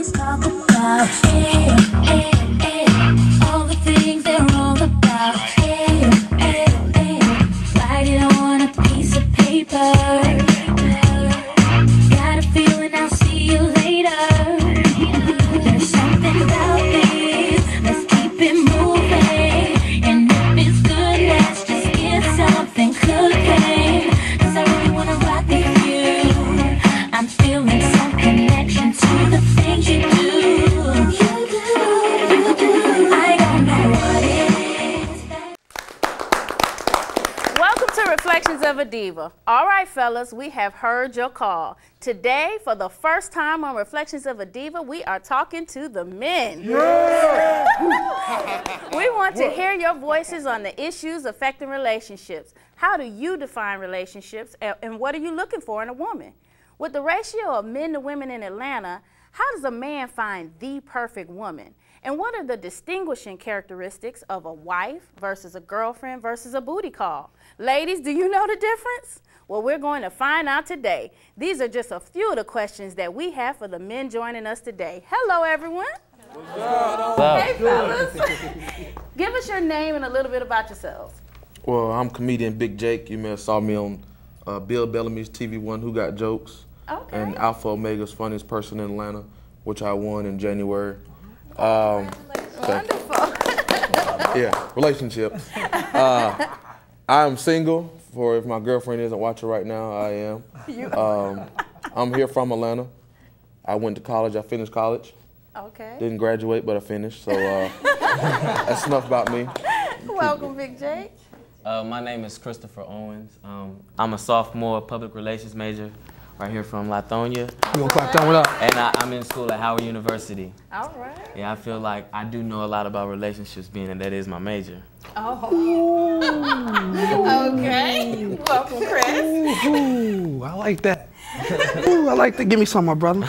girls talk about. Hey, hey, hey, all the things they're all about. Hey, hey, hey, write it on a piece of paper. Got a feeling I'll see you later. There's something about this, let's keep it moving. And if it's good, let's just get something cooking. 'Cause I really wanna rock with you. I'm feeling some connection to the things you do. You do, you do. I don't know what it is. Welcome to Reflections of a Diva. All right, fellas, we have heard your call. Today, for the first time on Reflections of a Diva, we are talking to the men. Yeah. We want to hear your voices on the issues affecting relationships. How do you define relationships, and what are you looking for in a woman? With the ratio of men to women in Atlanta, how does a man find the perfect woman? And what are the distinguishing characteristics of a wife versus a girlfriend versus a booty call? Ladies, do you know the difference? Well, we're going to find out today. These are just a few of the questions that we have for the men joining us today. Hello, everyone. What's up? Hey, fellas. Give us your name and a little bit about yourselves. Well, I'm comedian Big Jake. You may have saw me on Bill Bellamy's TV1 Who Got Jokes. Okay. And Alpha Omega's Funniest Person in Atlanta, which I won in January. Wonderful. Yeah, relationships. I'm single. For if my girlfriend isn't watching right now, I am. I'm here from Atlanta. I went to college. I finished college. Okay. Didn't graduate, but I finished. So that's enough about me. Welcome, Big Jake. My name is Christopher Owens. I'm a sophomore public relations major right here from Lithonia. You gonna clap that one up? And I'm in school at Howard University. All right. Yeah, I feel like I do know a lot about relationships, being that is my major. Oh. Okay. Welcome, Chris. Ooh, I like that. Ooh, I like that. Give me some, my brother.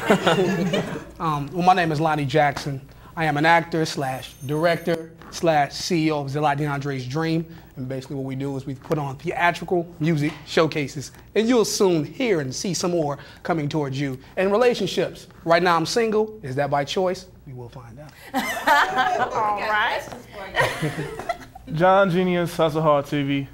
Well, my name is Lonnie Jackson. I am an actor slash director slash CEO of Zilla DeAndre's Dream. And basically what we do is we put on theatrical music showcases. And you'll soon hear and see some more coming towards you. And relationships. Right now I'm single. Is that by choice? We will find out. All right. John Genius, Hustle Hard TV.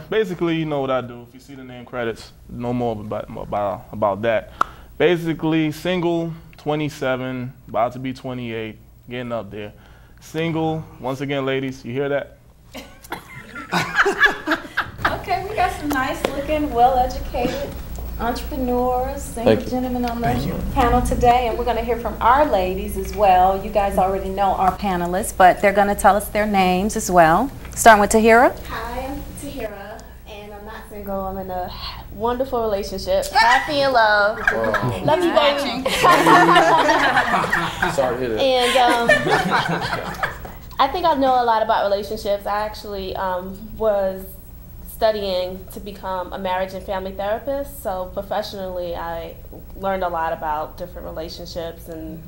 Basically, you know what I do. If you see the name credits, no more about that. Basically, single, 27, about to be 28, getting up there. Single, once again, ladies, you hear that? Okay, we got some nice looking, well-educated entrepreneurs, single gentlemen on the panel today, and we're going to hear from our ladies as well. You guys already know our panelists, but they're going to tell us their names as well. Starting with Tahira. Hi, I'm Tahira, and I'm not single. I'm in a wonderful relationship, happy in love. Love you, baby. Sorry to hear that. And I think I know a lot about relationships. I actually was studying to become a marriage and family therapist. So professionally, I learned a lot about different relationships and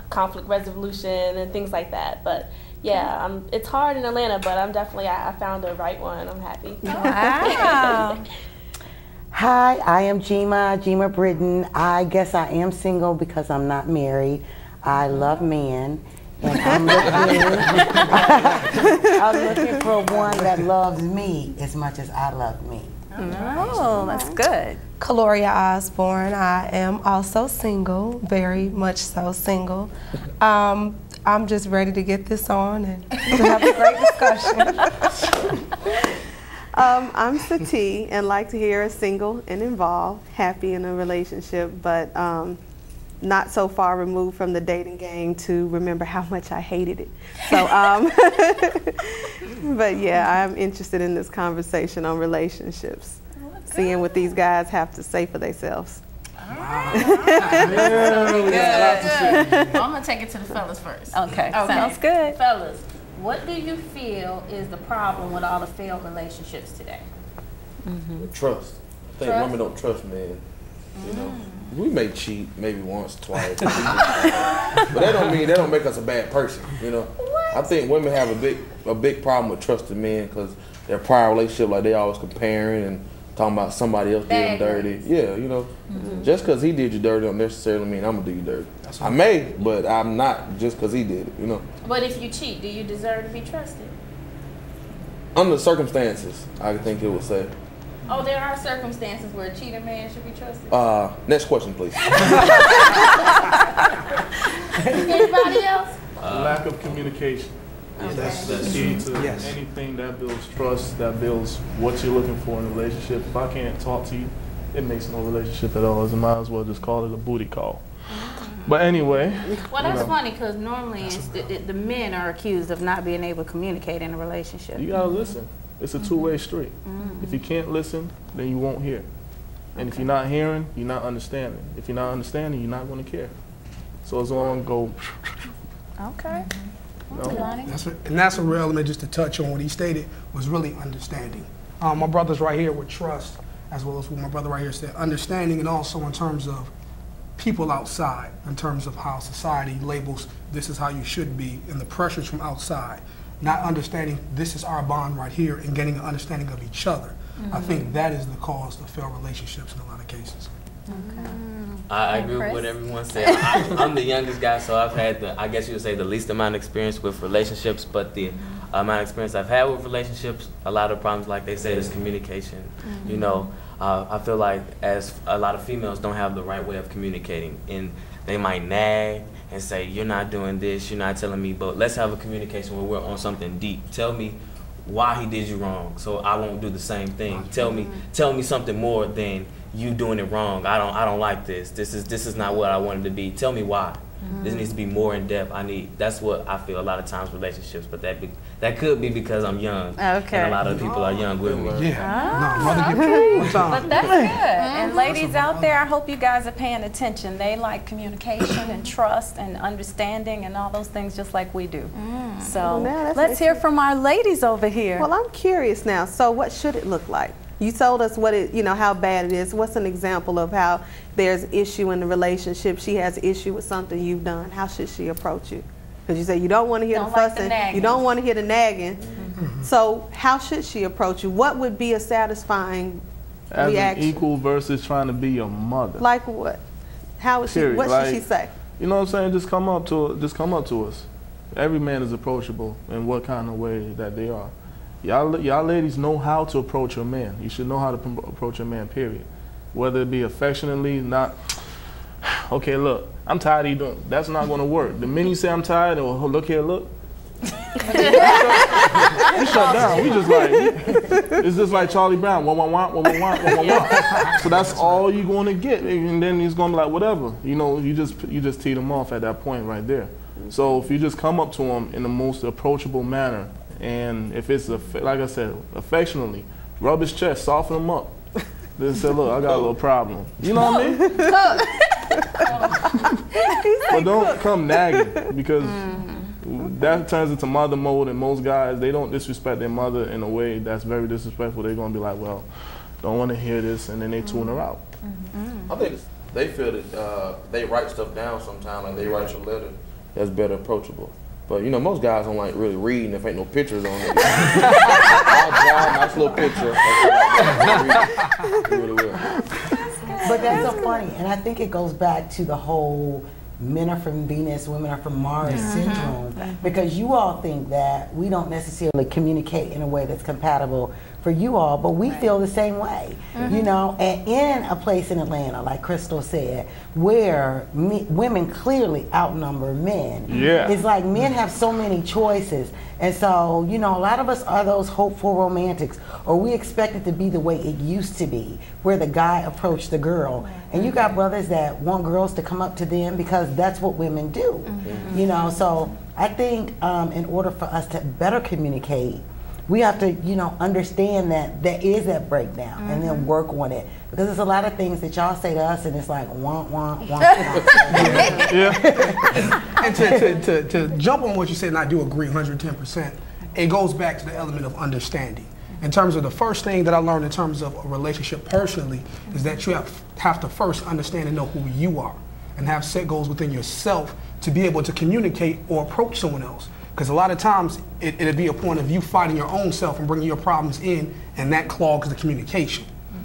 conflict resolution and things like that. But yeah, it's hard in Atlanta, but I'm definitely, I found the right one. I'm happy. Wow. Hi, I am Jima Britton. I guess I am single because I'm not married. I love men. And I'm looking for one that loves me as much as I love me. Oh, that's good. Caloria Osborne. I am also single, very much so single. I'm just ready to get this on and to have a great discussion. I'm Sati and like to hear single and involved, happy in a relationship, but not so far removed from the dating game to remember how much I hated it. So, but yeah, I'm interested in this conversation on relationships, seeing what these guys have to say for themselves. I'm going to take it to the fellas first. Okay, sounds good. Fellas, what do you feel is the problem with all the failed relationships today? Trust. I think women don't trust men. You know, we may cheat maybe once, twice, but that don't make us a bad person. You know, what? I think women have a big problem with trusting men because their prior relationship, like they always comparing and talking about somebody else did him dirty. Yeah, you know, just because he did you dirty don't necessarily mean I'm gonna do you dirty. I may, but I'm not just because he did it, you know. But if you cheat, do you deserve to be trusted? Under the circumstances, I think it would say. Oh, there are circumstances where a cheating man should be trusted. Next question, please. Anybody else? Lack of communication. Okay. That's key to anything that builds trust, that builds what you're looking for in a relationship. If I can't talk to you, it makes no relationship at all. So might as well just call it a booty call. But anyway. Well, that's funny because normally the men are accused of not being able to communicate in a relationship. You gotta listen. It's a two-way street. If you can't listen, then you won't hear. And if you're not hearing, you're not understanding. If you're not understanding, you're not going to care. So it's all going to go. Okay. And that's a real element, just to touch on what he stated, was really understanding. My brother's right here with trust, as well as what my brother right here said, understanding, and also in terms of people outside, in terms of how society labels this is how you should be, and the pressures from outside. Not understanding this is our bond right here and getting an understanding of each other. I think that is the cause of failed relationships in a lot of cases. Okay. I agree with what everyone said. I'm the youngest guy, so I've had I guess you would say the least amount of experience with relationships, but the amount of experience I've had with relationships, a lot of problems, like they said, is communication. You know, I feel like as a lot of females don't have the right way of communicating, and they might nag and say, you're not doing this, you're not telling me, but let's have a communication where we're on something deep. Tell me why he did you wrong, so I won't do the same thing. Tell me something more than you doing it wrong. I don't like this. This is not what I wanted to be. Tell me why. This needs to be more in depth. That's what I feel a lot of times relationships, but that could be because I'm young. Okay. And a lot of people are young with me. Yeah. But that's good. And ladies out there, I hope you guys are paying attention. They like communication and trust and understanding and all those things just like we do. So let's hear from our ladies over here. Well, I'm curious now. So what should it look like? You told us what it, how bad it is. What's an example of how there's issue in the relationship? She has an issue with something you've done. How should she approach you? Because you say you don't want to hear the fussing, you don't want to hear the nagging. So how should she approach you? What would be a satisfying reaction? As an equal versus trying to be your mother. Like what? How is she? What should she say? You know what I'm saying? Just come up to us. Every man is approachable in what kind of way that they are. Y'all ladies know how to approach your man. You should know how to approach your man, period. Whether it be affectionately, not, okay, look, I'm tired of you doing. That's not going to work. The minute you say I'm tired, or look here, look. We shut down. We just like, it's just like Charlie Brown, what. So that's all you're going to get. And then he's going to be like, whatever. You know, you just tee them off at that point right there. So if you just come up to him in the most approachable manner, and if it's, like I said, affectionately, rub his chest, soften him up. Then say, look, I got a little problem. You know what I mean? But don't come nagging, because that turns into mother mode, and most guys, they don't disrespect their mother in a way that's very disrespectful. They're going to be like, well, don't want to hear this, and then they tune her out. I think they feel that they write stuff down sometimes, like they write your letter, that's better approachable. But most guys don't like really reading if ain't no pictures on it. I'll draw a nice little picture. But that's so funny, and I think it goes back to the whole men are from Venus, women are from Mars syndrome, because you all think that we don't necessarily communicate in a way that's compatible for you all, but we feel the same way, and in a place in Atlanta, like Crystal said, where women clearly outnumber men. It's like men have so many choices, and so, a lot of us are those hopeful romantics, or we expect it to be the way it used to be, where the guy approached the girl, and you got brothers that want girls to come up to them because that's what women do, so I think in order for us to better communicate, we have to, understand that there is that breakdown and then work on it. Because there's a lot of things that y'all say to us and it's like, want. And to jump on what you said, and I do agree 110%, it goes back to the element of understanding. In terms of the first thing that I learned in terms of a relationship personally is that you have to first understand and know who you are and have set goals within yourself to be able to communicate or approach someone else. Because a lot of times it'd be a point of you fighting your own self and bringing your problems in, and that clogs the communication.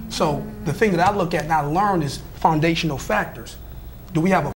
So the thing that I look at and I learn is foundational factors. Do we have a